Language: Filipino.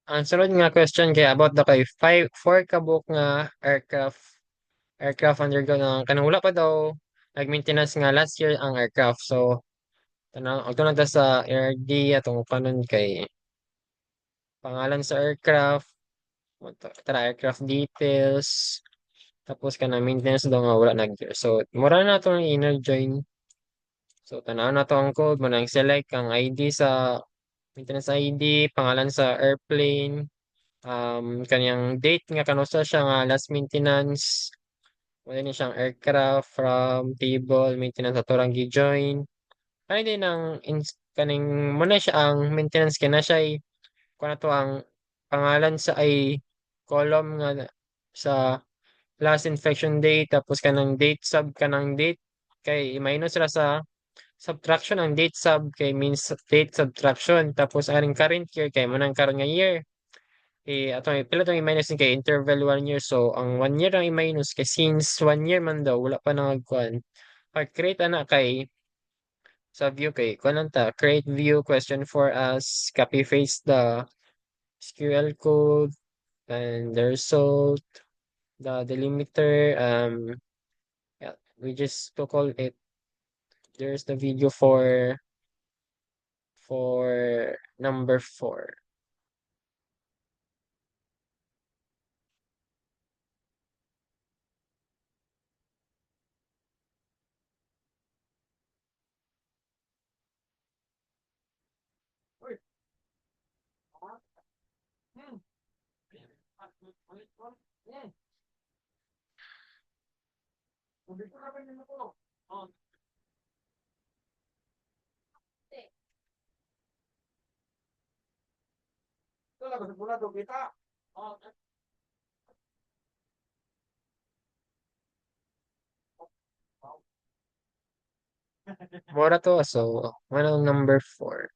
Ang sunod nga question kay about daw kay five four kabuk nga aircraft undergo na kanang wala pa daw nag-maintenance nga last year ang aircraft. So tanang og tunod ta sa ARD atong kanon kay pangalan sa aircraft, aircraft details, tapos kanang maintenance daw nga wala nag year. So mura na to inner join. So tanaw na to ang code mo nang select ang ID sa maintenance ID, pangalan sa airplane, kanyang date nga kanusa siya nga last maintenance. Wala ni siyang aircraft from table maintenance ato lang gi-join. Kani din ang kaning muna siya ang maintenance kina siya kung to ang pangalan sa ay column nga sa last infection date tapos kanang date sub kanang date kay minus sila sa subtraction ang date sub kay means date subtraction tapos aring current year kay manang karon nga year atong pila tong i-minus ni kay interval 1 year. So, ang 1 year ang i-minus kay since 1 year man daw, wala pa nangagkuhan. Pag-create ana kay sa view kay kuan ta create view question for us copy paste the SQL code and the result, the delimiter. Yeah, we just to call it. There's the video for number 4. Mora to, so ano number 4.